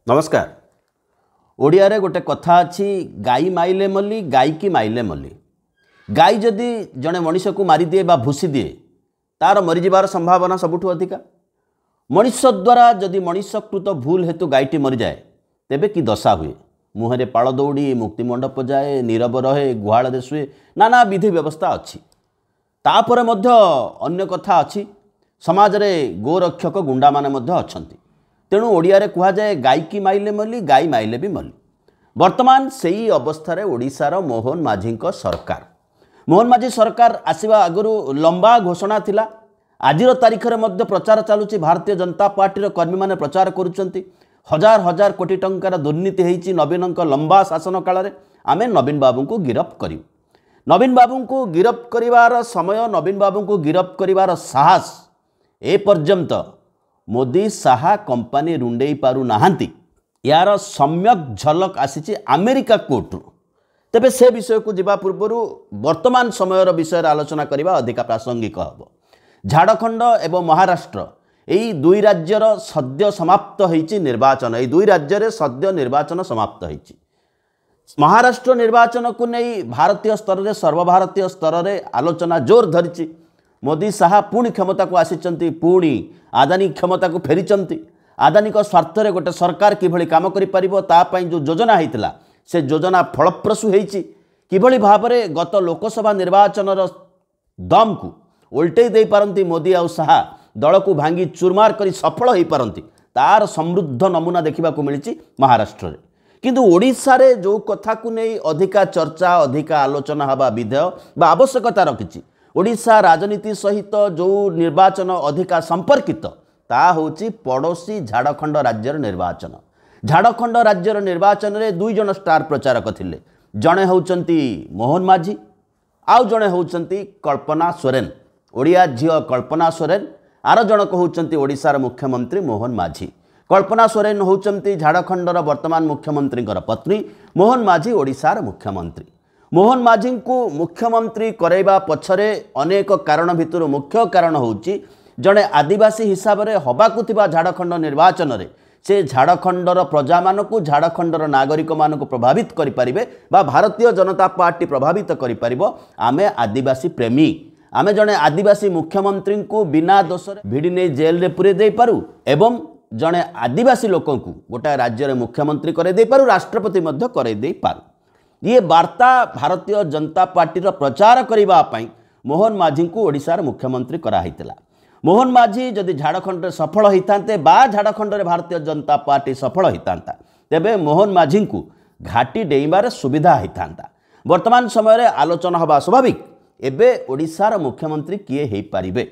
नमस्कार। ओडिया रे गोटे कथा अच्छी गाई माइले मल्ली गाई की माइले मल्ली। गाई जदि जड़े मनीष को मारी दिए बा भूसी दिए तार मरीजार संभावना सबुठ अधिका। मनीष द्वारा जदि मनीषकृत भूल हेतु गाईटी मरी जाए तेबे कि दशा हुए। मुहरे पाड़ दौड़ी मुक्तिमंडप जाए, नीरव रहे, गुहाल शुए, नाना विधि व्यवस्था अच्छी। तापर मध्य अन्य कथा अच्छी, समाज रे गोरक्षक गुंडा माने मध्य अछंती। तेणु ओडिया रे कहा जाए गाई की माइले मल्ली गाई माइले भी मल्ली। वर्तमान सेही अवस्था रे ओडिशार मोहन माझी सरकार मोहन माझी सरकार आसवा आगु लंबा घोषणा थिला। आजिर तारीख रे मध्य प्रचार चलुची। भारतीय जनता पार्टी कर्मी माने प्रचार करुचंती। हजार हजार कोटी टंकार दुर्नीति होईची नवीन लंबा शासन काल रे आमे नवीन बाबू को गिरफ करियो। नवीन बाबू को गिरफ करिवार समय, नवीन बाबू को गिरफ करिवार साहस ए पर्यंत मोदी साहा कंपानी रुंडे पारु नाहांती। यार सम्यक झलक आसीची अमेरिका कोर्ट। तेबे से विषय को जिबा पूर्व वर्तमान समय विषय आलोचना करबा अधिक प्रासंगिक हबो। झारखंड एवं महाराष्ट्र यही दुई राज्यर सद्य समाप्त होईची निर्वाचन। यही दुई राज्य सद्य निर्वाचन समाप्त होईची। महाराष्ट्र निर्वाचन को नहीं भारतीय स्तर में सर्वभारतीय स्तर में आलोचना जोर धरी। मोदी साहा पुणी क्षमता को आसीचंती, पुणी आदानी क्षमता को फेरीचंती। आदानी को स्वार्थ रे गोटे सरकार किभली काम करि परिबो ता पई जो योजना हैतिला से योजना फलप्रसू होईची। किभली भाबरे गत लोकसभा निर्वाचन दम को उल्टे दे पारंती मोदी आ साहा दल को भांगी चूरमार करी सफल हो पारंती तार समृद्ध नमूना देखा मिली महाराष्ट्र रे। किंतु ओडिशा रे जो कथा को नहीं अधिका चर्चा अधिका आलोचना हवा विधेय बा आवश्यकता रखिछि। ओडिशा राजनीति सहित जो निर्वाचन अधिका संपर्कित ता होची पड़ोसी झारखंड राज्यर निर्वाचन। झारखंड राज्यर निर्वाचन रे दुई जन स्टार प्रचारक थिले। जणे होउचंती मोहन माझी, आउ जणे होउचंती कल्पना सोरेन। ओडिया झियो कल्पना सोरेन, आर जनक होउचंती ओडिशार मुख्यमंत्री मोहन माझी। कल्पना सोरेन होउचंती झारखंडर वर्तमान मुख्यमंत्री पत्नी, मोहन माझी ओडिशार मुख्यमंत्री। मोहन माझी को मुख्यमंत्री करैबा पछरे अनेक कारण भितर मुख्य कारण होउची जड़े आदिवासी हिसाब रे हबाकु थिबा झारखंड निर्वाचन रे से झारखंडर प्रजा मानकु झारखंडर नागरिक मानकु प्रभावित करि परिबे बा भारतीय जनता पार्टी प्रभावित करि परिबो। आमे आदिवासी प्रेमी, आमे जड़े आदिवासी मुख्यमंत्री को बिना दोष भिड़ी नहीं जेल रे पुरे दे पारू एवं जड़े आदिवासी लोक को गोटे राज्य रे मुख्यमंत्री करे दे पारू, राष्ट्रपति मध्य करे दे पारू। ये वार्ता भारतीय जनता पार्टी प्रचार करने मोहन माझी को ओडिशार मुख्यमंत्री कराइतिला। मोहन माझी जदि झारखंड सफल होता बा झारखंड रे भारतीय जनता पार्टी सफल होता तेबे मोहन माझी को घाटी डेइबार सुविधा होता। वर्तमान समय रे आलोचना हवा स्वाभाविक। एबे ओडिशार मुख्यमंत्री किए हेई पारिबे,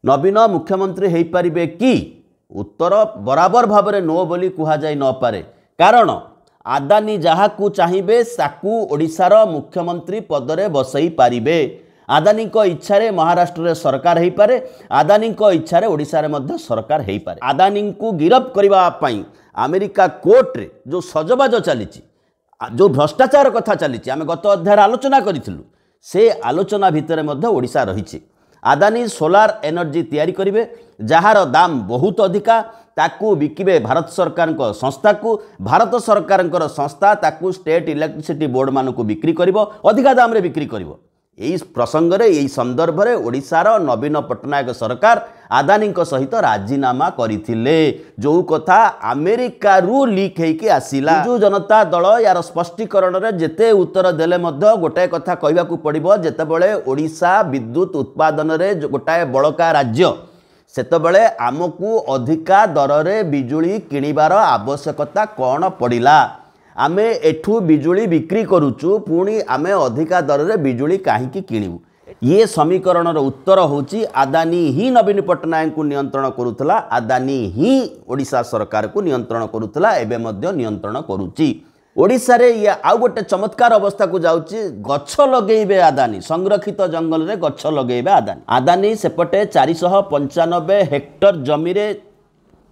नवीन मुख्यमंत्री हेई पारिबे कि? उत्तर बराबर भाव में नो बोली कहा जाई न पारे। कारण आदानी जहाँ को चाहिए साकू ओडिशार मुख्यमंत्री पदरे बसई पारिबे। आदानी को इच्छा रे महाराष्ट्र रे सरकार हेई पारे, आदानी को इच्छा रे ओडिशा रे मध्य सरकार हेई पारे। आदानी को गिरफ करबा पई अमेरिका कोर्ट रे जो सजबाज चलीची, जो भ्रष्टाचार कथा चलीची, आमे गत अध्याय आलोचना करिथिलु। से आलोचना भितर मध्य ओडिशा रहिछि। आदानी सोलार एनर्जी तैयारी करिवे जहार दाम बहुत अधिका, ताकू बिकिबे भारत सरकार को संस्था को, भारत सरकार संस्था ताकू स्टेट इलेक्ट्रिसिटी बोर्ड मान को बिक्री करिवो, अधिका दाम रे बिक्री करिवो। यही प्रसंग रे यही संदर्भ रे ओडिशार नवीन पट्टनायक सरकार आदानी सहित राजीनामा करथिले। जो कथा अमेरिका रु लीक हेकी आसिला। जो जनता दल यार स्पष्टीकरण रे जेते उत्तर देले मध्य गोटे कथा कहबा को पड़िबो, जेतेबेले ओडिशा विद्युत उत्पादन रे गोटाए बड़का राज्य सेतेबेले आमको अधिका दर रे बिजुली किनिबार आवश्यकता कौन पड़िला? आमे एठू बिजुली बिक्री करूचु, पुणी आमे अधिका दर रे बिजुली काहींकी किणिबु? ये समीकरण उत्तर होची आदानी ही नवीन पट्टनायक को नियंत्रण करुथला, आदानी ही ओडिशा सरकार को नियंत्रण करुथला, एबे मध्य नियंत्रण करूची। ओडिशा रे ये आउ गोटे चमत्कार अवस्था को जाउची। गछ लगेबे आदानी, संरक्षित जंगल रे गछ लगेबे आदानी। आदानी सेपटे 495 हेक्टर जमी रे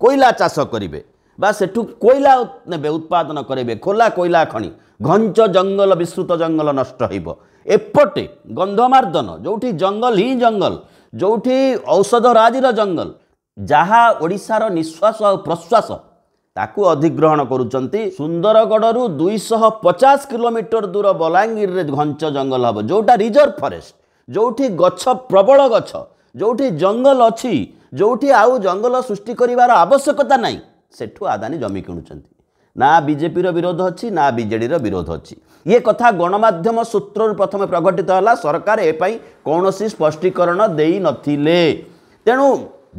कोयला चाष करिवे बा सेठू कोयला नेबे, उत्पादन करेंगे। खोला कोयला खଣି, घंच जंगल विस्तृत जंगल नष्ट हो। एपटे गंधमार्दन जोठी जंगल ही जंगल, जोठी औषध राजीर जंगल, जहाँ ओडिशार निश्वास और प्रश्वास ताकू अधिग्रहण करुचंती सुंदरगढ़ 250 किलोमीटर दूर बलांगीर रे घंच जंगल हम जोटा रिजर्व फॉरेस्ट जोठी गछ प्रबल गछ जोठी जंगल अच्छी जोठी आउ जंगल सृष्टि करिवार आवश्यकता नहीं सेठू आदानी जमी किणुचंती ना बीजेपी रो विरोध अच्छी ना बीजेडी रो विरोध अच्छी ये कथा गणमाध्यम सूत्र प्रथम प्रकटित है सरकार एपाई कौनसी स्पष्टीकरण देई नथिले तेणु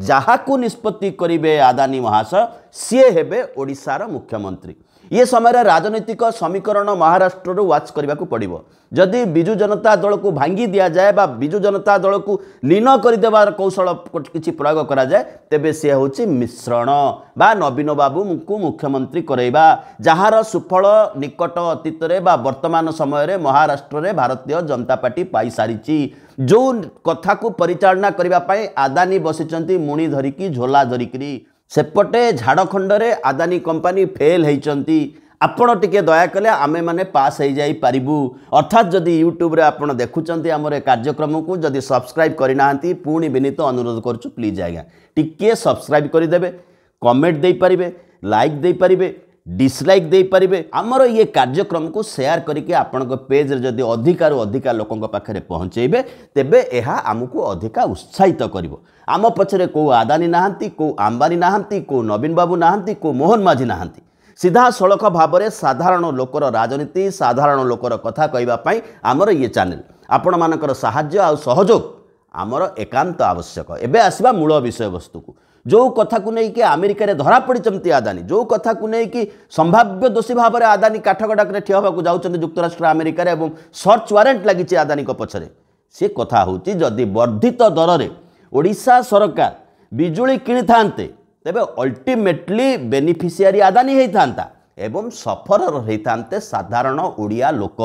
जहाकू निष्पत्ति करिवे आदानी महाशय सी हेबे ओडिशार मुख्यमंत्री ये समय राजनीतिक समीकरण महाराष्ट्र वाच करने को पड़ो जदि बिजु जनता दल को भांगी दि जाए बा बिजु जनता दल को लीन करदेवार कौशल किसी प्रयोग करा जाए तेबे सी हूँ मिश्रण बा नवीन बाबू को मुख्यमंत्री करैबा जार सुफल निकट अतीत बा वर्तमान समय महाराष्ट्र में भारतीय जनता पार्टी पाई सारी जो कथा को परिचालना करने आदानी बसिचंती मुणी धरिकी झोला धरिकी सेपटे झाड़खंड रे आदानी कंपनी फेल होती आपण टिके दया कले आमे माने पास हो जाई पारिबु अर्थात जदि यूट्यूब रे आपण देखुचंती हमर कार्यक्रम को जदि सब्सक्राइब करना पुणी विनीत अनुरोध करूँ प्लीज आज्ञा टिके सब्सक्राइब करदेवे कमेंट दे पारिबे लाइक दे पारिबे डिसलाइक दे पारिबे आमर ये कार्यक्रम को शेयर करके आपण पेज रे जदि अधिकार अधिका लोकों पाखे पहुँचेबे तेबे एहा आमको अधिका उत्साहित करिवो आम पछरे को आदानी नाहांती को अंबानी नाहांती को नवीन बाबू नाहांती को मोहन माझी नाहांती सीधा सड़क भाव में साधारण लोकर राजनीति साधारण लोकर कथा कहवाई आमर ये चैनल आपण मानकर साहाय्य आ सहयोग आमर एकांत आवश्यक एबे आसवा मूल विषय वस्तु को जो कथा को लेकिन अमेरिका रे धरा पड़ी आदानी जो कथा को लेकिन संभाव्य दोषी भाव में आदानी काठगड़ाक ठिया होगा जाऊँच युक्तराष्ट्र अमेरिका रे सर्च वारेंट लगी आदानी पछरे सी कथा हूँ जदि वर्धित दर में ओडिशा सरकार बिजुली किणी थांते तेबे अल्टीमेटली बेनिफिशियरी आदानी होता एवं सफर होते साधारण ओडिया लोक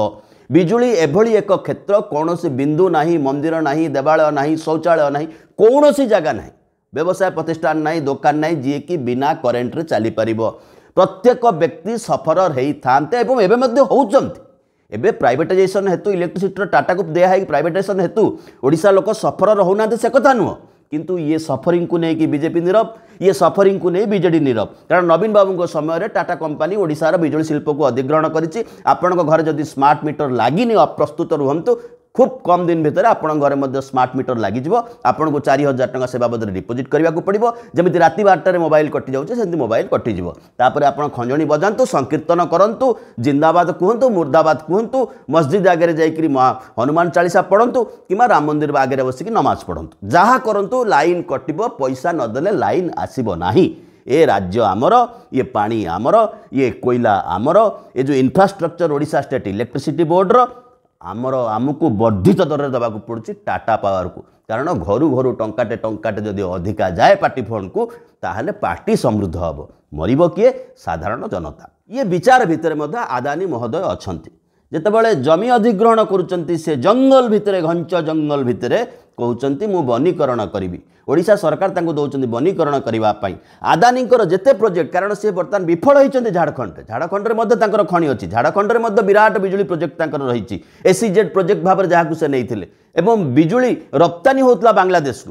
बिजुली एभली एक क्षेत्र कौन बिंदु नहीं मंदिर नहीं देवालय नहीं शौचालय नहीं कौन सी जगह नहीं व्यवसाय प्रतिष्ठान नहीं दुकान नहीं जी कि बिना करेन्ट रे चली पारिबो प्रत्येक व्यक्ति सफर होते एवं एवं होउचंती एबे प्राइवेटाइजेशन हेतु इलेक्ट्रिसिटी टाटा को दिया है प्राइवेटाइजेशन हेतु ओडिशा लोक सफर होना से कथा नुह किंतु ये सफरिंग को नहीं कि बीजेपी नीरव ये सफरिंग को नहीं बीजेडी नीरव कारण नवीन बाबू समय टाटा कंपनी ओडिशार बिजुली शिल्प को अधिग्रहण करिछि आपण घर जदि स्मार्ट मीटर लागिनी अप्रस्तुत रुहंतु खूब कम दिन भितर आपण घरे मध्य स्मार्ट मीटर लगिଯିव आपन को 4000 टका से बाबद डिपोजिट करने को पड़ो जमी राति 12 मोबाइल कटि जाऊँ से मोबाइल कटिज तापर आप खंजणी बजातु संकीर्तन करूँ जिंदाबाद कहतु मुर्दाबाद कहतु मस्जिद आगे जाकि हनुमान चालीसा पढ़तु कि राम मंदिर आगे बसिक नमाज पढ़तु जहाँ करूँ लाइन कटिब पैसा नदेले लाइन आसब नाही ए राज्य आमर ये पानी आमर ये कोयला आमर ये जो infrastructure Odisha state electricity board रो आमर आमको वर्धित दर देवा पड़ुछि टाटा पावर को कारण घर घर टंकाटे जदि अधिका जाए पार्टी फंड को ताहले पार्टी समृद्ध हम मरिब किए साधारण जनता ये विचार भितर आदानी महोदय अछंती जेतेबेले जमी अधिग्रहण करुचंती से जंगल भितर घंच जंगल भितर कहउचंती मु वनीकरण करी ओडिशा सरकार तांको दौरान वनीकरण करने आदानी जेते प्रोजेक्ट कारण सी बर्तमान विफल होती झाड़खंड में खनि अच्छी झाड़खंड में विराट बिजुली प्रोजेक्ट रही एसीजेड प्रोजेक्ट भाव जहाँ से नहीं एवं बिजुली रप्तानी होता बांग्लादेश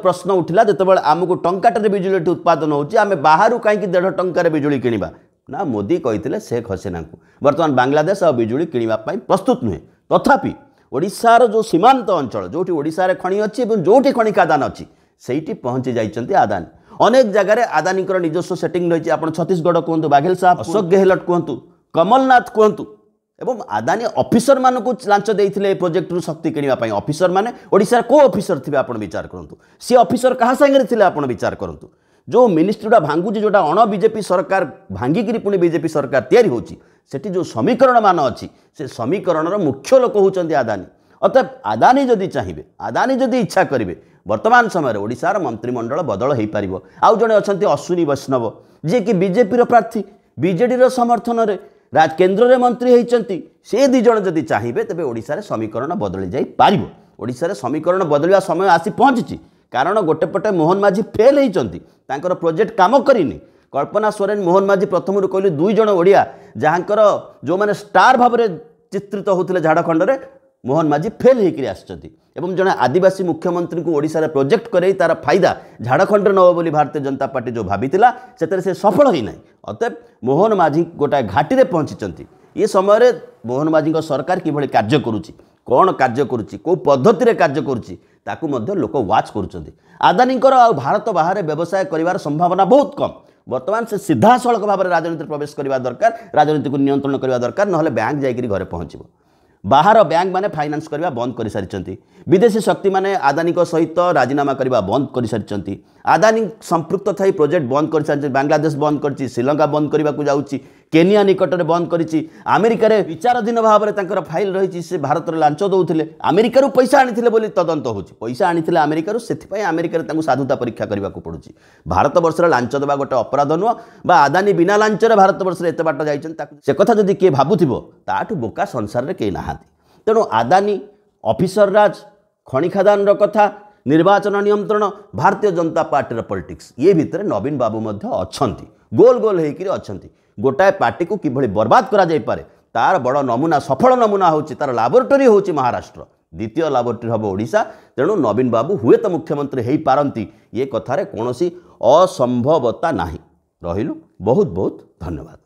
प्रश्न उठिला जितेबाला आमको टंकाटे बिजुली उत्पादन होमें बाहर कहीं 1.5 टंकार बिजुली किणवा ना मोदी कहते शेख हसीना को बर्तमान बांग्लादेश और बिजुली किणवाई प्रस्तुत नुहे तथापि ओडिशार जो सीमांत अंचल जो ओडिशार खनि अच्छी जो खनि खादान अच्छी से पहुँची जाइए आदानी अनेक जगह आदानी निजस्व सेटिंग रही आप छत्तीसगढ़ कहतु बाघेल साहब अशोक गहलोत कहतु कमलनाथ कहतु एवं आदानी ऑफिसर मान को लांच देते प्रोजेक्ट शक्ति किणापी ऑफिसर माने ओडिशार को ऑफिसर थे आप विचार करूँ सी ऑफिसर क्या सांगे थे आप विचार करूँ जो मिनिस्ट्रीटा भांगुची जोटा अण बीजेपी सरकार भांगिकी पुणी बीजेपी सरकार तैयारी होची सेठी जो समीकरण मान अच्छी से समीकरण मुख्य लोक होती आदानी अतएव आदानी जदि चाहिए आदानी जदि इच्छा करेंगे वर्तमान समय ओडिशार मंत्रिमंडल बदल हो पार आउ जड़े अच्छा अश्विनी वैष्णव जी कि बीजेपी प्रार्थी बीजेडी समर्थन में केन्द्र में मंत्री होती से दी जन जदि चाहिए तेज ओडिशार समीकरण बदली जाई पारिबो ओडिशार समीकरण बदलवा समय आसी पहुँची कारण गोटे पटे मोहन माझी फेल होती प्रोजेक्ट काम करनी कल्पना सोरेन मोहन माझी प्रथम कहली 2 जन ओडिया जहाँकर जो मैंने स्टार भाव में चित्रित होते झाड़खंड में मोहन माझी फेल होकर आसछंती एवं जड़े आदिवासी मुख्यमंत्री को ओडिशा रे प्रोजेक्ट करे तार फायदा झाड़खंड नब बोली भारतीय जनता पार्टी जो भाबीतिला से सफल ही ना। अतएव मोहन माझी गोटाए घाटी में पहुँची ये समय मोहन माझी सरकार किभली कार्य करुच्ची कौन कार्य करुच्ची कौ पद्धति रे कार्य करुच्ची ताकू मध्य लोक वाच करुच्चंती। आदानीकर आ भारत बाहर व्यवसाय करिवार संभावना बहुत कम। वर्तमान से सीधा सड़क भाव में राजनीति प्रवेश करने दरकार राजनीति को नियंत्रण करने दरकार ना बैंक जाकि घरे पहुँचब। बाहर बैंक माने फाइनान्स करने बंद कर सारी विदेशी शक्ति माने आदानी सहित राजीनामा करने बंद कर सारी आदानी संपृक्त थी प्रोजेक्ट बंद कर सारी बांग्लादेश बंद कर श्रीलंका बंद करने को जाऊँगी केनिया निकट में बंद कर अमेरिका विचाराधीन भाव में फाइल रही से भारत में लांच दौले अमेरिकार पैसा आनी बोली तदंत हो पैसा आनी अमेरिकार से अमेरिकार साधुता परीक्षा करने को पड़ू। भारत वर्ष लांच देवा गोटे अपराध नुह बा आदानी बिना लांचरे भारत वर्ष एत बाट से कथा जदि किए भावुथिबो ताठू बोका संसार में कई नहांती। तेणु आदानी ऑफिसर राज खଣି खादान कथा निर्वाचन नियंत्रण भारतीय जनता पार्टी पॉलिटिक्स ये भितर नवीन बाबू अच्छी गोल गोल होकर अच्छा गोटाए पार्टी को किभली बर्बाद करा जाई पारे तार बड़ नमूना सफल नमूना होची तार लैबोरेटरी होची महाराष्ट्र द्वितीय लैबोरेटरी हम ओडिशा। तेणु नवीन बाबू हुए तो मुख्यमंत्री हो पारती ये कथार कौन असंभवता नहीं। रहिलु बहुत बहुत धन्यवाद।